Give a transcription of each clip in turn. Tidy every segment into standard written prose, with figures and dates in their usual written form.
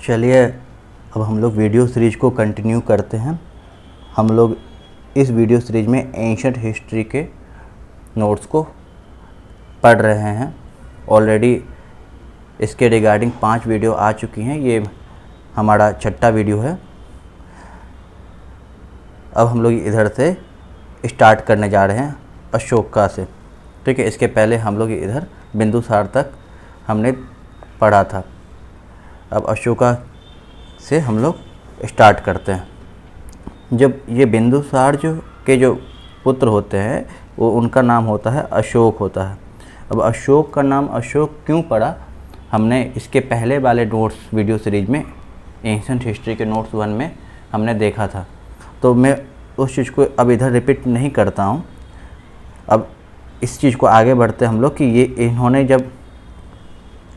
चलिए अब हम लोग वीडियो सीरीज को कंटिन्यू करते हैं। हम लोग इस वीडियो सीरीज में एंशिएंट हिस्ट्री के नोट्स को पढ़ रहे हैं। ऑलरेडी इसके रिगार्डिंग 5 वीडियो आ चुकी हैं, ये हमारा 6ठा वीडियो है। अब हम लोग इधर से स्टार्ट करने जा रहे हैं अशोका से, ठीक है। इसके पहले हम लोग इधर बिंदुसार तक हमने पढ़ा था। अब अशोका से हम लोग स्टार्ट करते हैं। जब ये बिंदुसार जो पुत्र होते हैं वो उनका नाम होता है अशोक होता है। अब अशोक का नाम अशोक क्यों पड़ा, हमने इसके पहले वाले नोट्स वीडियो सीरीज में एंशिएंट हिस्ट्री के नोट्स 1 में हमने देखा था, तो मैं उस चीज़ को अब इधर रिपीट नहीं करता हूँ। अब इस चीज़ को आगे बढ़ते हम लोग कि ये इन्होंने जब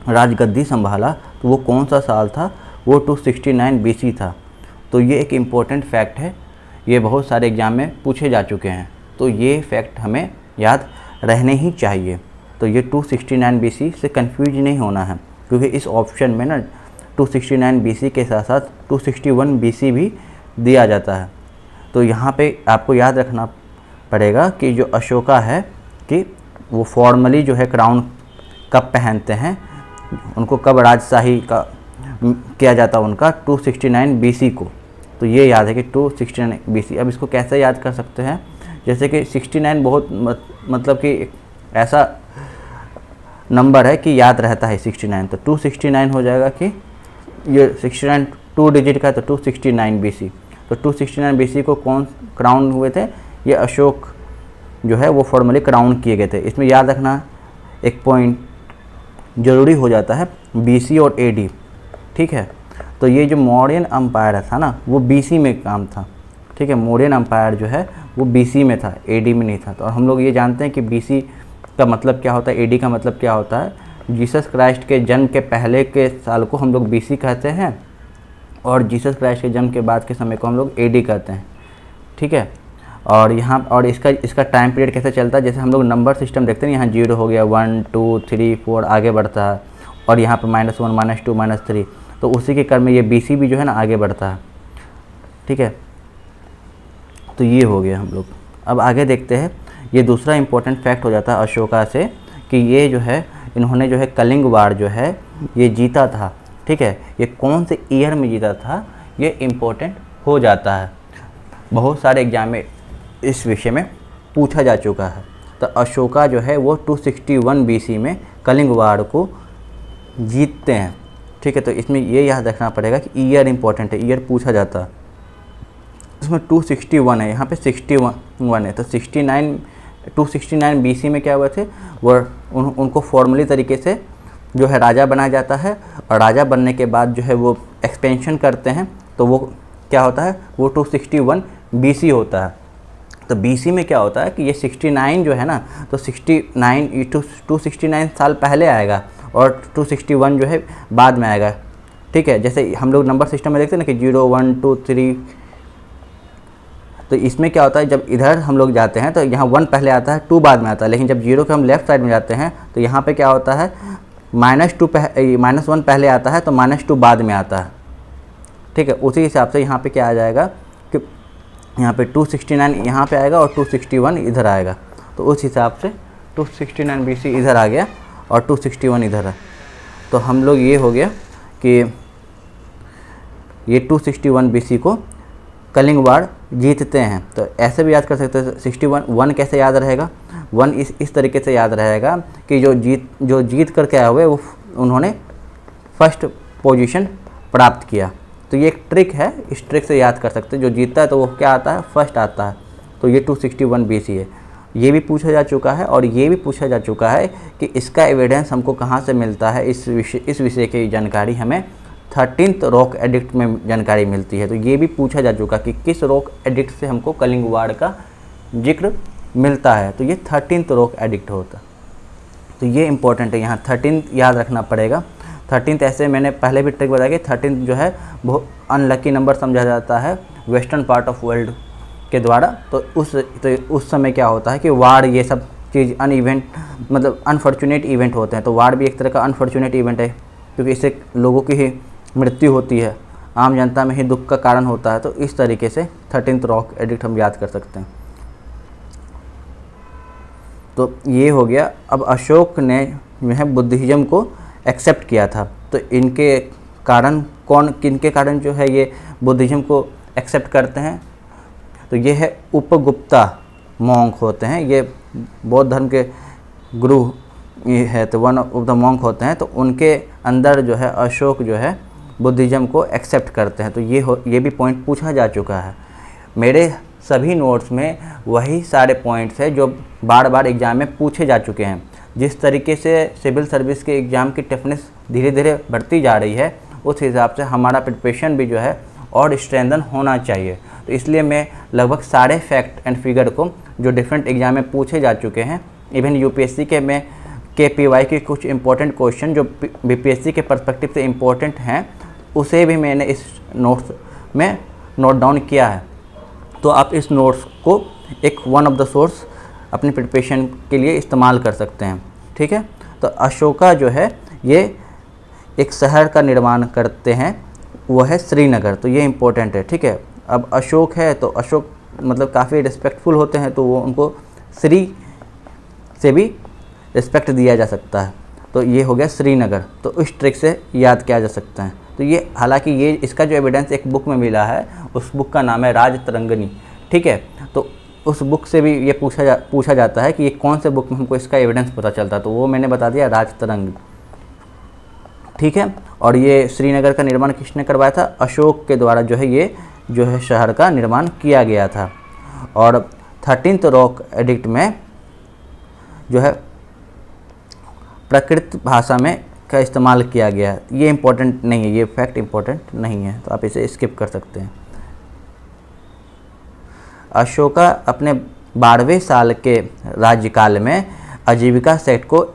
राजगद्दी संभाला तो वो कौन सा साल था, वो 269 BC था। तो ये एक इम्पोर्टेंट फैक्ट है, ये बहुत सारे एग्ज़ाम में पूछे जा चुके हैं, तो ये फैक्ट हमें याद रहने ही चाहिए। तो ये 269 BC से कंफ्यूज नहीं होना है, क्योंकि इस ऑप्शन में ना 269 BC के साथ साथ 261 BC भी दिया जाता है। तो यहाँ पे आपको याद रखना पड़ेगा कि जो अशोका है कि वो फॉर्मली जो है क्राउन कब पहनते हैं, उनको कब राजशाही का किया जाता है उनका 269 BC को। तो ये याद है कि 269 BC। अब इसको कैसे याद कर सकते हैं, जैसे कि 69 बहुत मतलब कि ऐसा नंबर है कि याद रहता है 69, तो 269 हो जाएगा कि ये 69 2 डिजिट का, तो 269 BC। तो 269 BC को कौन क्राउन हुए थे, ये अशोक जो है वो फॉर्मली क्राउन किए गए थे। इसमें याद रखना एक पॉइंट ज़रूरी हो जाता है, BC और AD, ठीक है। तो ये जो मौर्यन अम्पायर था ना वो BC में काम था, ठीक है। मौर्यन अम्पायर जो है वो BC में था, AD में नहीं था। तो हम लोग ये जानते हैं कि BC का मतलब क्या होता है, AD का मतलब क्या होता है। जीसस क्राइस्ट के जन्म के पहले के साल को हम लोग BC कहते हैं, और जीसस क्राइस्ट के जन्म के बाद के समय को हम लोग AD कहते हैं, ठीक है। और यहाँ और इसका टाइम पीरियड कैसे चलता है, जैसे हम लोग नंबर सिस्टम देखते हैं, यहाँ 0 हो गया, 1 2 3 4 आगे बढ़ता है, और यहाँ पर -1 -2 -3, तो उसी के क्रम में ये BC भी जो है ना आगे बढ़ता है, ठीक है। तो ये हो गया हम लोग। अब आगे देखते हैं, ये दूसरा इम्पोर्टेंट फैक्ट हो जाता है अशोका से कि ये जो है इन्होंने जो है कलिंग वार जो है ये जीता था, ठीक है। ये कौन से ईयर में जीता था ये इम्पोर्टेंट हो जाता है, बहुत सारे एग्जाम में इस विषय में पूछा जा चुका है। तो अशोका जो है वो 261 BC में कलिंग वार को जीतते हैं, ठीक है। तो इसमें ये याद रखना पड़ेगा कि ईयर इम्पोर्टेंट है, ईयर पूछा जाता है। इसमें 261 है, यहाँ पे 61 है, तो 269 BC में क्या हुए थे, वो उनको फॉर्मली तरीके से जो है राजा बनाया जाता है, और राजा बनने के बाद जो है वो एक्सपेंशन करते हैं, तो वो क्या होता है, वो 261 BC होता है। तो BC में क्या होता है कि ये 69 जो है ना, तो 269 साल पहले आएगा और 261 जो है बाद में आएगा, ठीक है। जैसे हम लोग नंबर सिस्टम में देखते हैं ना कि 0 1 2 3, तो इसमें क्या होता है, जब इधर हम लोग जाते हैं तो यहाँ 1 पहले आता है, 2 बाद में आता है, लेकिन जब 0 के हम लेफ्ट साइड में जाते हैं तो यहाँ पे क्या होता है, -1 पहले आता है, तो -2 बाद में आता है, ठीक है। उसी हिसाब से यहाँ पे क्या आ जाएगा कि यहाँ पे 269 यहाँ पे आएगा और 261 इधर आएगा, तो उस हिसाब से 269 BC इधर आ गया और 261 इधर है। तो हम लोग ये हो गया कि ये 261 BC को कलिंग वार जीतते हैं। तो ऐसे भी याद कर सकते हैं, 61 कैसे याद रहेगा, 1 इस तरीके से याद रहेगा कि जो जीत करके आए हुए वो उन्होंने फर्स्ट पोजीशन प्राप्त किया। तो ये एक ट्रिक है, इस ट्रिक से याद कर सकते हैं, जो जीतता है तो वो क्या आता है, फर्स्ट आता है। तो ये 261 BC है। ये भी पूछा जा चुका है, और ये भी पूछा जा चुका है कि इसका एविडेंस हमको कहाँ से मिलता है। इस विषय की जानकारी हमें 13th रॉक एडिक्ट में जानकारी मिलती है। तो ये भी पूछा जा चुका कि किस रॉक एडिक्ट से हमको कलिंग वार का जिक्र मिलता है, तो ये 13th रॉक एडिक्ट होता। तो ये इंपॉर्टेंट है, यहाँ 13th याद रखना पड़ेगा। 13th ऐसे मैंने पहले भी ट्रिक बताया कि 13th जो है बहुत अनलकी नंबर समझा जाता है वेस्टर्न पार्ट ऑफ वर्ल्ड के द्वारा। तो उस समय क्या होता है कि वार ये सब चीज़ मतलब अनफॉर्चुनेट इवेंट होते हैं। तो वार भी एक तरह का अनफॉर्चुनेट इवेंट है, क्योंकि इससे लोगों की ही मृत्यु होती है, आम जनता में ही दुख का कारण होता है। तो इस तरीके से 13th रॉक एडिक्ट हम याद कर सकते हैं। तो ये हो गया। अब अशोक ने जो है बुद्धिज़्म को एक्सेप्ट किया था, तो इनके कारण किनके कारण जो है ये बुद्धिज़्म को एक्सेप्ट करते हैं, तो ये है उपगुप्ता मॉन्क होते हैं, ये बौद्ध धर्म के गुरु ये है, तो वन ऑफ द मॉन्क होते हैं। तो उनके अंदर जो है अशोक जो है बुद्धिज़्म को एक्सेप्ट करते हैं। तो ये भी पॉइंट पूछा जा चुका है। मेरे सभी नोट्स में वही सारे पॉइंट्स हैं जो बार बार एग्ज़ाम में पूछे जा चुके हैं। जिस तरीके से सिविल सर्विस के एग्ज़ाम की टफनेस धीरे धीरे बढ़ती जा रही है, उस हिसाब से हमारा प्रिपरेशन भी जो है और स्ट्रेंथन होना चाहिए। तो इसलिए मैं लगभग सारे फैक्ट एंड फिगर को जो डिफरेंट एग्ज़ाम में पूछे जा चुके हैं, इवन यूपीएससी के में KPY के कुछ इंपॉर्टेंट क्वेश्चन जो बीपीएससी के पर्सपेक्टिव से इम्पोर्टेंट हैं, उसे भी मैंने इस नोट्स में नोट डाउन किया है। तो आप इस नोट्स को एक वन ऑफ द सोर्स अपनी प्रिपरेशन के लिए इस्तेमाल कर सकते हैं। ठीक है। तो अशोका जो है ये एक शहर का निर्माण करते हैं, वो है श्रीनगर। तो ये इम्पोर्टेंट है। ठीक है। अब अशोक है तो अशोक मतलब काफ़ी रिस्पेक्टफुल होते हैं, तो वो उनको श्री से भी रिस्पेक्ट दिया जा सकता है। तो ये हो गया श्रीनगर। तो इस ट्रिक से याद किया जा सकता है। तो ये हालांकि ये इसका जो एविडेंस एक बुक में मिला है, उस बुक का नाम है राजतरंगिणी। ठीक है। तो उस बुक से भी ये पूछा जाता है कि ये कौन से बुक में हमको इसका एविडेंस पता चलता है, तो वो मैंने बता दिया, राजतरंगिणी। ठीक है। और ये श्रीनगर का निर्माण किसने करवाया था? अशोक के द्वारा जो है ये जो है शहर का निर्माण किया गया था। और 13th रॉक एडिक्ट में जो है प्राकृत भाषा में का इस्तेमाल किया गया है। ये इम्पोर्टेंट नहीं है, ये फैक्ट इम्पोर्टेंट नहीं है, तो आप इसे स्किप कर सकते हैं। अशोका अपने 12वें साल के राज्यकाल में आजीविका सेक्ट को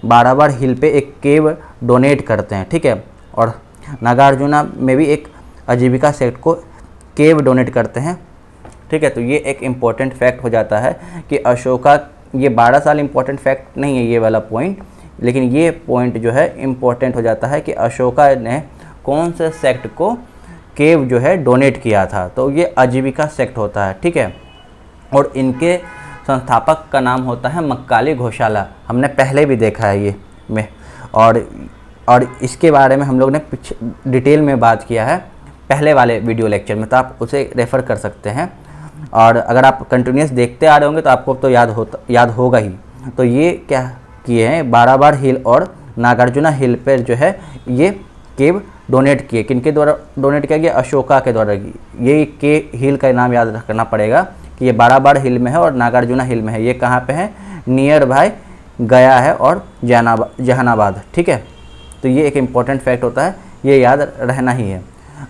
12 बार हिल पे एक केव डोनेट करते हैं। ठीक है। और नागार्जुना में भी एक आजीविका सेक्ट को केव डोनेट करते हैं। ठीक है। तो ये एक इम्पॉर्टेंट फैक्ट हो जाता है कि अशोका, ये 12 साल इम्पॉर्टेंट फैक्ट नहीं है ये वाला पॉइंट, लेकिन ये पॉइंट जो है इम्पॉर्टेंट हो जाता है कि अशोका ने कौन से सेक्ट को केव जो है डोनेट किया था। तो ये आजीविका सेक्ट होता है। ठीक है। और इनके संस्थापक का नाम होता है मक्काली घोषाला। हमने पहले भी देखा है ये में, और इसके बारे में हम लोग ने डिटेल में बात किया है पहले वाले वीडियो लेक्चर में, तो आप उसे रेफ़र कर सकते हैं। और अगर आप कंटिन्यूस देखते आ रहे होंगे तो आपको तो याद होगा ही। तो ये क्या किए हैं, 12 बार हिल और नागार्जुना हिल पर जो है ये केव डोनेट किए। किनके द्वारा डोनेट किया गया? अशोका के द्वारा। ये के हिल का नाम याद रखना पड़ेगा कि ये 12 बार हिल में है और नागार्जुना हिल में है। ये कहाँ पे है? नियर बाय गया है और जहानाबाद। ठीक है। तो ये एक इम्पॉर्टेंट फैक्ट होता है, ये याद रहना ही है।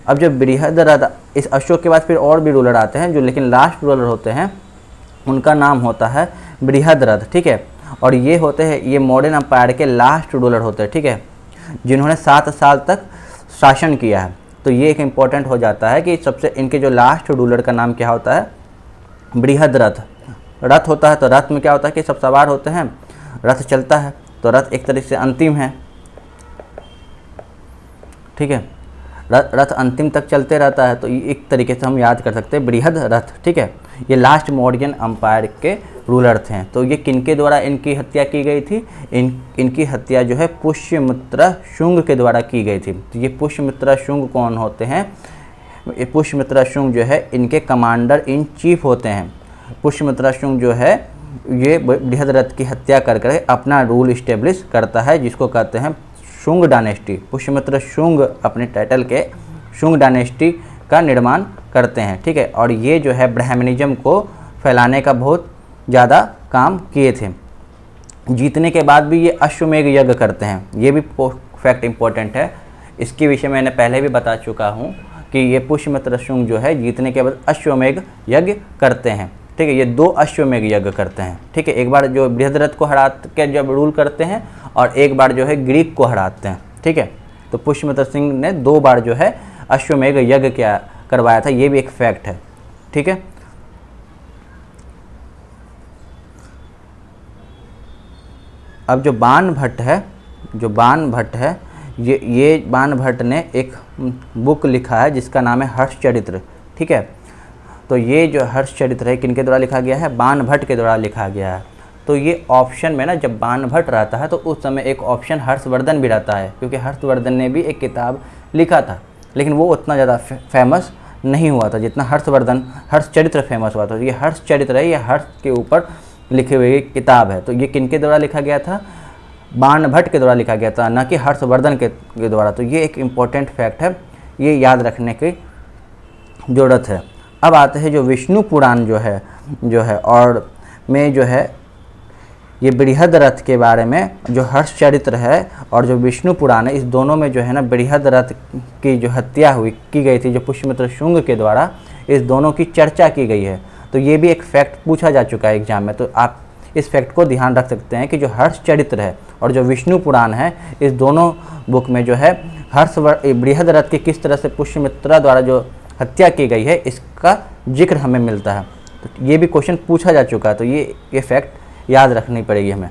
अब जब बृहद्रथ, इस अशोक के बाद फिर और भी रूलर आते हैं जो लेकिन लास्ट रूलर होते हैं, उनका नाम होता है बृहद्रथ। ठीक है। और ये होते हैं, ये मॉडर्न एम्पायर के लास्ट रूलर होते हैं। ठीक है। जिन्होंने 7 साल तक शासन किया है। तो ये एक इम्पॉर्टेंट हो जाता है कि सबसे इनके जो लास्ट रूलर का नाम क्या होता है? बृहद्रथ। रथ होता है तो रथ में क्या होता है कि सब सवार होते हैं, रथ चलता है, तो रथ एक तरीके से अंतिम है। ठीक है। रथ अंतिम तक चलते रहता है, तो एक तरीके से हम याद कर सकते हैं बृहद्रथ। ठीक है। ये लास्ट मौर्यन एम्पायर के रूलर थे। तो ये किनके द्वारा इनकी हत्या की गई थी? इनकी हत्या जो है पुष्यमित्र शुंग के द्वारा की गई थी। तो ये पुष्यमित्र शुंग कौन होते हैं? पुष्यमित्र शुंग जो है इनके कमांडर इन चीफ होते हैं। पुष्यमित्र शुंग जो है ये बृहद्रथ की हत्या कर अपना रूल इस्टेब्लिश करता है, जिसको कहते हैं शुंग डायनेस्टी। पुष्यमित्र शुंग अपने टाइटल के शुंग डायनेस्टी का निर्माण करते हैं। ठीक है। और ये जो है ब्राह्मणिज्म को फैलाने का बहुत ज़्यादा काम किए थे। जीतने के बाद भी ये अश्वमेध यज्ञ करते हैं। ये भी फैक्ट इम्पोर्टेंट है, इसके विषय में मैंने पहले भी बता चुका हूँ कि ये पुष्यमित्र शुंग जो है जीतने के बाद अश्वमेध यज्ञ करते हैं। ठीक है। ये 2 अश्वमेध यज्ञ करते हैं। ठीक है। एक बार जो बृहद्रथ को हरा के जब रूल करते हैं और एक बार जो है ग्रीक को हराते हैं। ठीक है। तो पुष्यमित्र सिंह ने 2 बार जो है अश्वमेध यज्ञ क्या करवाया था, ये भी एक फैक्ट है। ठीक है। अब जो बाण भट्ट है ये बाणभट्ट ने एक बुक लिखा है जिसका नाम है हर्षचरित्र, ठीक है। तो ये जो हर्षचरित्र है किनके द्वारा लिखा गया है, बाणभट्ट के द्वारा लिखा गया है। तो ये ऑप्शन में ना जब बाणभट्ट रहता है तो उस समय एक ऑप्शन हर्षवर्धन भी रहता है, क्योंकि हर्षवर्धन ने भी एक किताब लिखा था, लेकिन वो उतना ज़्यादा फेमस नहीं हुआ था जितना हर्षचरित्र फेमस हुआ था। ये हर्षचरित्र है, ये हर्ष के ऊपर लिखी हुई किताब है। तो ये किनके द्वारा लिखा गया था, बाणभट्ट के द्वारा लिखा गया था, न कि हर्षवर्धन के द्वारा। तो ये एक इम्पॉर्टेंट फैक्ट है, ये याद रखने की ज़रूरत है। अब आते हैं जो विष्णु पुराण जो है और में जो है ये बृहद रथ के बारे में, जो हर्षचरित्र है और जो विष्णु पुराण है, इस दोनों में जो है ना बृहद रथ की जो हत्या की गई थी जो पुष्यमित्र शुंग के द्वारा, इस दोनों की चर्चा की गई है। तो ये भी एक फैक्ट पूछा जा चुका है एग्जाम में, तो आप इस फैक्ट को ध्यान रख सकते हैं कि जो हर्षचरित्र है और जो विष्णु पुराण है, इस दोनों बुक में जो है बृहद रथ की किस तरह से पुष्यमित्रा द्वारा जो हत्या की गई है इसका जिक्र हमें मिलता है। तो ये भी क्वेश्चन पूछा जा चुका है, तो ये फैक्ट याद रखनी पड़ेगी हमें।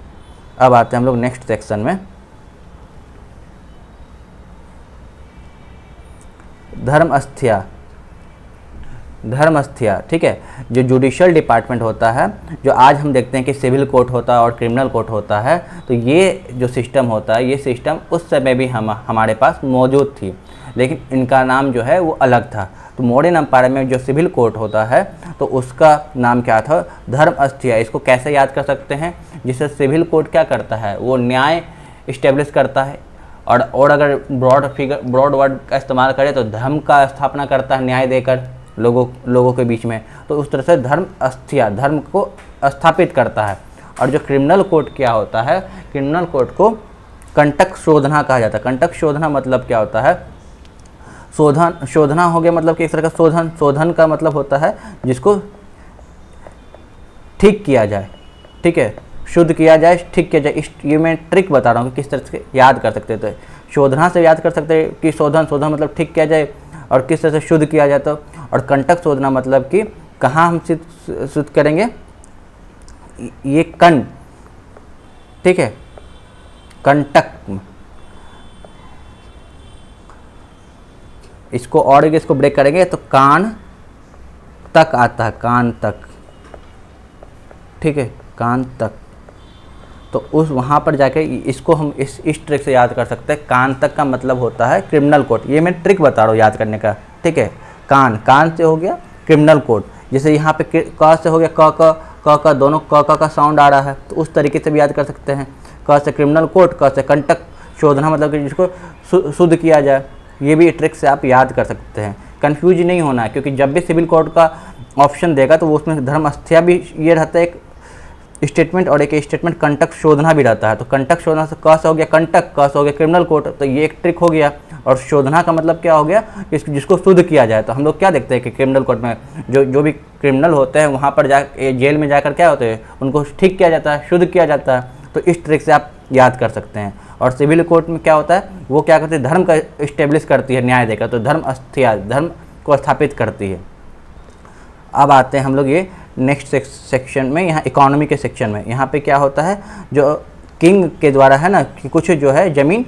अब आते हैं हम लोग नेक्स्ट सेक्शन में, धर्मस्थ्या, ठीक है। जो जुडिशियल डिपार्टमेंट होता है, जो आज हम देखते हैं कि सिविल कोर्ट होता है और क्रिमिनल कोर्ट होता है, तो ये जो सिस्टम होता है, ये सिस्टम उस समय भी हमारे पास मौजूद थी, लेकिन इनका नाम जो है वो अलग था। तो मॉडर्न एम्पायर में जो सिविल कोर्ट होता है तो उसका नाम क्या था, धर्मस्थ्या। इसको कैसे याद कर सकते हैं, जिससे सिविल कोर्ट क्या करता है, वो न्याय इस्टेब्लिश करता है, और अगर ब्रॉड वर्ड का इस्तेमाल करें तो धर्म का स्थापना करता है न्याय देकर लोगों के बीच में। तो उस तरह से धर्मस्थ्या धर्म को स्थापित करता है। और जो क्रिमिनल कोर्ट क्या होता है, क्रिमिनल कोर्ट को कंटक शोधना कहा जाता है। कंटक शोधना मतलब क्या होता है, शोधना हो गया मतलब कि एक तरह का शोधन का मतलब होता है जिसको ठीक किया जाए, ठीक है, शुद्ध किया जाए, ठीक किया जाए। ये मैं ट्रिक बता रहा हूँ कि किस तरह से याद कर सकते थे। शोधना से याद कर सकते हैं कि शोधन मतलब ठीक किया जाए और किस तरह से शुद्ध किया जाता। और कंटक शोधना मतलब कि कहाँ हम शुद्ध करेंगे, ये कण, ठीक है, कंटक, इसको और इसको ब्रेक करेंगे तो कान तक आता है, कान तक, ठीक है, कान तक। तो उस वहाँ पर जाके इसको हम इस ट्रिक से याद कर सकते हैं। कान तक का मतलब होता है क्रिमिनल कोर्ट। ये मैं ट्रिक बता रहा हूँ याद करने का, ठीक है। कान से हो गया क्रिमिनल कोर्ट, जैसे यहाँ पे क से हो गया क दोनों क का साउंड आ रहा है, तो उस तरीके से भी याद कर सकते हैं। क से क्रिमिनल कोर्ट, क से कंटक शोधना मतलब कि जिसको शुद्ध किया जाए। ये भी ट्रिक से आप याद कर सकते हैं। कंफ्यूज नहीं होना है, क्योंकि जब भी सिविल कोर्ट का ऑप्शन देगा तो वो उसमें धर्मस्थ्या भी ये रहता है एक स्टेटमेंट, और एक स्टेटमेंट कंटक शोधना भी रहता है। तो कंटक शोधना से क से हो गया कंटक, क से हो गया क्रिमिनल कोर्ट, तो ये एक ट्रिक हो गया। और शोधना का मतलब क्या हो गया, जिसको शुद्ध किया जाए। तो हम लोग क्या देखते हैं कि क्रिमिनल कोर्ट में जो भी क्रिमिनल होते हैं वहाँ पर जेल में जाकर क्या होते हैं, उनको ठीक किया जाता है, शुद्ध किया जाता है। तो इस ट्रिक से आप याद कर सकते हैं। और सिविल कोर्ट में क्या होता है, वो क्या करती है, धर्म का इस्टेब्लिश करती है न्याय देकर, तो धर्मस्थ्या धर्म को स्थापित करती है। अब आते हैं हम लोग ये नेक्स्ट सेक्शन में, यहाँ इकोनॉमी के सेक्शन में। यहाँ पे क्या होता है, जो किंग के द्वारा है ना कि कुछ जो है ज़मीन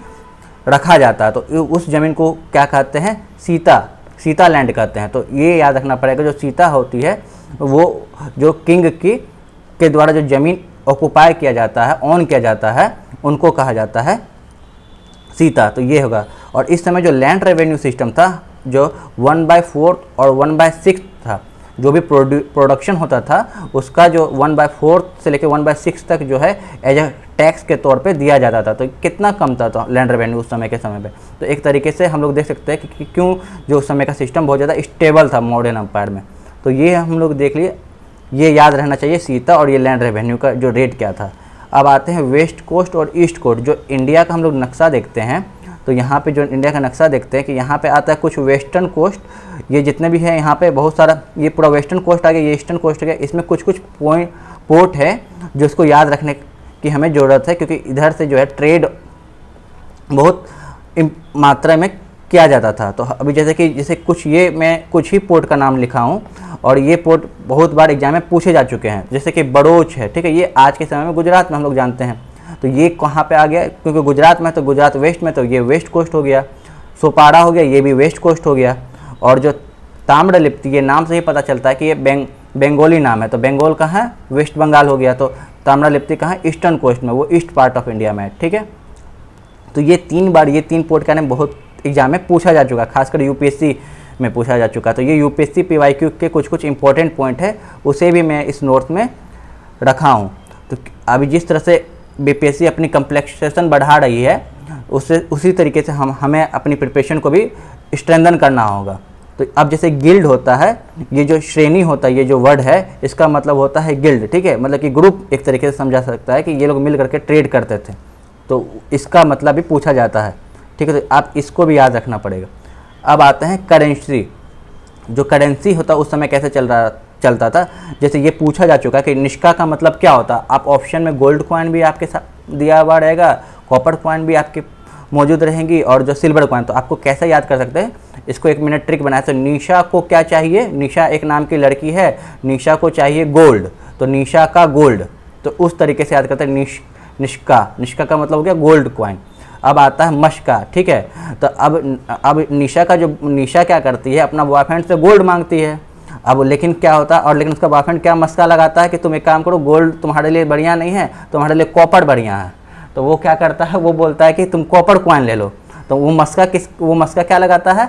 रखा जाता है, तो उस ज़मीन को क्या कहते हैं, सीता लैंड कहते हैं। तो ये याद रखना पड़ेगा, जो सीता होती है वो जो किंग के द्वारा जो ज़मीन ऑक्युपाई किया जाता है, ऑन किया जाता है, उनको कहा जाता है सीता। तो ये होगा। और इस समय जो लैंड रेवेन्यू सिस्टम था, जो 1/4 और 1/6 था, जो भी प्रोडक्शन होता था उसका जो 1/4 से लेकर 1/6 तक जो है एज ए टैक्स के तौर पे दिया जाता था। तो कितना कम था तो लैंड रेवेन्यू उस समय के समय पे। तो एक तरीके से हम लोग देख सकते हैं कि क्यों जो उस समय का सिस्टम बहुत ज़्यादा स्टेबल था मॉडर्न एम्पायर में। तो ये हम लोग देख लिए, ये याद रहना चाहिए सीता और ये लैंड रेवेन्यू का जो रेट क्या था। अब आते हैं वेस्ट कोस्ट और ईस्ट कोस्ट। जो इंडिया का हम लोग नक्शा देखते हैं, तो यहाँ पे जो इंडिया का नक्शा देखते हैं कि यहाँ पे आता है कुछ वेस्टर्न कोस्ट, ये जितने भी है यहाँ पे बहुत सारा, ये पूरा वेस्टर्न कोस्ट आ गया, ये ईस्टर्न कोस्ट आ गया। इसमें कुछ पोर्ट है जो इसको याद रखने की हमें ज़रूरत है, क्योंकि इधर से जो है ट्रेड बहुत मात्रा में किया जाता था। तो अभी जैसे मैं कुछ ही पोर्ट का नाम लिखा हूँ, और ये पोर्ट बहुत बार एग्जाम में पूछे जा चुके हैं, जैसे कि बड़ोच है, ठीक है, ये आज के समय में गुजरात में हम लोग जानते हैं। तो ये कहाँ पे आ गया, क्योंकि गुजरात में, तो गुजरात वेस्ट में, तो ये वेस्ट कोस्ट हो गया। सोपारा हो गया, ये भी वेस्ट कोस्ट हो गया। और जो ताम्रलिप्ति, ये नाम से ही पता चलता है कि ये बंगाली नाम है, तो बंगाल कहाँ है, वेस्ट बंगाल हो गया। तो ताम्रलिप्ति कहाँ है, ईस्टर्न कोस्ट में, वो ईस्ट पार्ट ऑफ इंडिया में है, ठीक है। तो ये 3 बार ये 3 पोर्ट का नाम बहुत एग्जाम में पूछा जा चुका है, खासकर यूपीएससी में पूछा जा चुका है। तो ये यूपीएससी पीवाईक्यू के कुछ इंपॉर्टेंट पॉइंट है, उसे भी मैं इस नोट्स में रखा हूँ। तो अभी जिस तरह से बीपीएससी अपनी कम्प्लेक्सेशन बढ़ा रही है, उससे उसी तरीके से हमें अपनी प्रिपरेशन को भी स्ट्रेंथन करना होगा। तो अब जैसे गिल्ड होता है, ये जो श्रेणी होता है, ये जो वर्ड है, इसका मतलब होता है गिल्ड, ठीक है, मतलब कि ग्रुप एक तरीके से समझा सकता है कि ये लोग मिल करके ट्रेड करते थे, तो इसका मतलब भी पूछा जाता है, ठीक है। तो आप इसको भी याद रखना पड़ेगा। अब आते हैं करेंसी। जो करेंसी होता है उस समय कैसे चलता था, जैसे ये पूछा जा चुका है कि निष्का का मतलब क्या होता है। आप ऑप्शन में गोल्ड कॉइन भी आपके साथ दिया हुआ रहेगा, कॉपर कॉइन भी आपके मौजूद रहेंगी, और जो सिल्वर कॉइन। तो आपको कैसे याद कर सकते हैं, इसको 1 मिनट ट्रिक बनाया। तो निशा को क्या चाहिए, निशा एक नाम की लड़की है, निशा को चाहिए गोल्ड, तो निशा का गोल्ड, तो उस तरीके से याद करते हैं। निष्का का मतलब हो गया गोल्ड कॉइन। अब आता है मस्का, ठीक है। तो अब निशा क्या करती है, अपना बॉयफ्रेंड से गोल्ड मांगती है। अब लेकिन क्या होता है, और लेकिन उसका बॉयफ्रेंड क्या मस्का लगाता है कि तुम एक काम करो, गोल्ड तुम्हारे लिए बढ़िया नहीं है, तुम्हारे लिए कॉपर बढ़िया है। तो वो क्या करता है, वो बोलता है कि तुम कॉपर कॉइन ले लो। तो वो मस्का क्या लगाता है,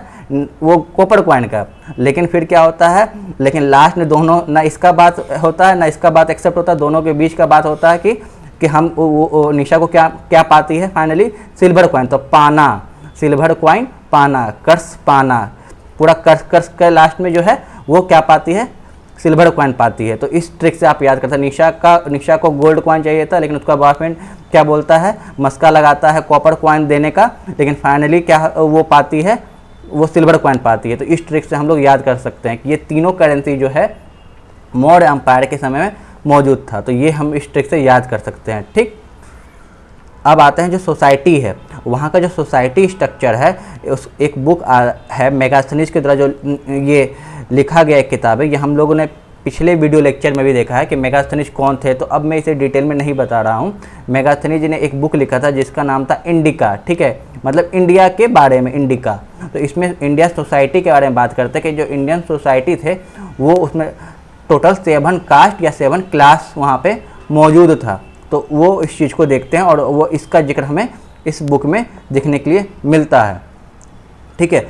वो कॉपर कॉइन का। लेकिन फिर क्या होता है, लेकिन लास्ट में दोनों, ना इसका बात होता है ना इसका बात एक्सेप्ट होता है, दोनों के बीच का बात होता है कि हम वो निशा को क्या पाती है फाइनली, सिल्वर कॉइन। तो पाना, सिल्वर कॉइन पाना, कर्स पाना, पूरा कर्स के लास्ट में जो है वो क्या पाती है, सिल्वर कॉइन पाती है। तो इस ट्रिक से आप याद करते हैं। निशा को गोल्ड कॉइन चाहिए था, लेकिन उसका बॉयफ्रेंड क्या बोलता है, मस्का लगाता है कॉपर कॉइन देने का, लेकिन फाइनली क्या वो पाती है, वो सिल्वर कॉइन पाती है। तो इस ट्रिक से हम लोग याद कर सकते हैं कि ये तीनों करेंसी जो है मौर्य एम्पायर के समय में मौजूद था। तो ये हम इस ट्रिक से याद कर सकते हैं, ठीक। अब आते हैं जो सोसाइटी है, वहाँ का जो सोसाइटी स्ट्रक्चर है, उस एक बुक है मेगास्थनीज के द्वारा जो ये लिखा गया एक किताब है। ये हम लोगों ने पिछले वीडियो लेक्चर में भी देखा है कि मेगास्थनीज कौन थे, तो अब मैं इसे डिटेल में नहीं बता रहा हूँ। मेगास्थनीज ने एक बुक लिखा था जिसका नाम था इंडिका, ठीक है, मतलब इंडिया के बारे में, इंडिका। तो इसमें इंडिया सोसाइटी के बारे में बात करते हैं कि जो इंडियन सोसाइटी थे वो उसमें टोटल 7 कास्ट या 7 क्लास वहाँ पे मौजूद था। तो वो इस चीज़ को देखते हैं और वो इसका जिक्र हमें इस बुक में देखने के लिए मिलता है, ठीक है।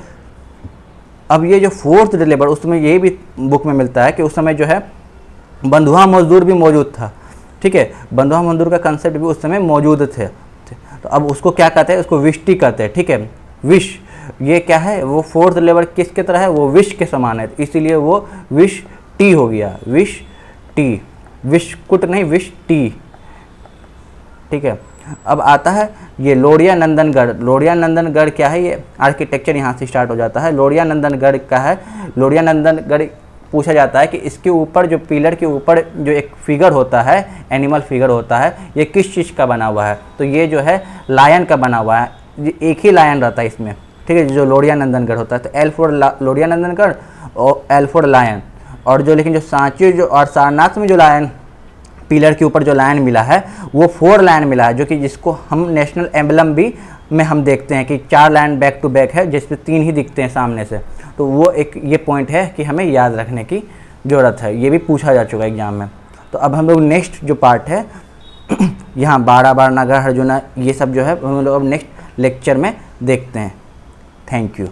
अब ये जो फोर्थ लेबर, उसमें ये भी बुक में मिलता है कि उस समय जो है बंधुआ मजदूर भी मौजूद था, ठीक है। बंधुआ मजदूर का कंसेप्ट भी उस समय मौजूद थे। तो अब उसको क्या कहते हैं, उसको विष्टि कहते हैं, ठीक है। विश, ये क्या है, वो फोर्थ लेबर किसके तरह है, वो विष के समान है, इसीलिए वो विष टी हो गया, विष टी, विषकुट नहीं, विष टी, ठीक है। अब आता है ये लोरिया नंदनगढ़। लोरिया नंदनगढ़ क्या है, ये आर्किटेक्चर यहाँ से स्टार्ट हो जाता है। लोरिया नंदनगढ़ का है, लोरिया नंदनगढ़ पूछा जाता है कि इसके ऊपर जो पिलर के ऊपर जो एक फिगर होता है, एनिमल फिगर होता है, ये किस चीज़ का बना हुआ है। तो ये जो है लायन का बना हुआ है, एक ही लायन रहता है इसमें, ठीक है, जो लोरिया नंदनगढ़ होता है। तो L फॉर लोरिया नंदनगढ़ और L फॉर लायन। और जो लेकिन जो सांची जो और सारनाथ में जो लायन पिलर के ऊपर जो लाइन मिला है वो 4 लाइन मिला है, जो कि जिसको हम नेशनल एम्बलम भी में हम देखते हैं कि 4 लाइन बैक टू बैक है, जिसपे 3 ही दिखते हैं सामने से। तो वो एक ये पॉइंट है कि हमें याद रखने की ज़रूरत है, ये भी पूछा जा चुका है एग्जाम में। तो अब हम लोग नेक्स्ट जो पार्ट है यहाँ बाड़ा नगर अर्जुना, ये सब जो है हम लोग अब नेक्स्ट लेक्चर में देखते हैं। Thank you.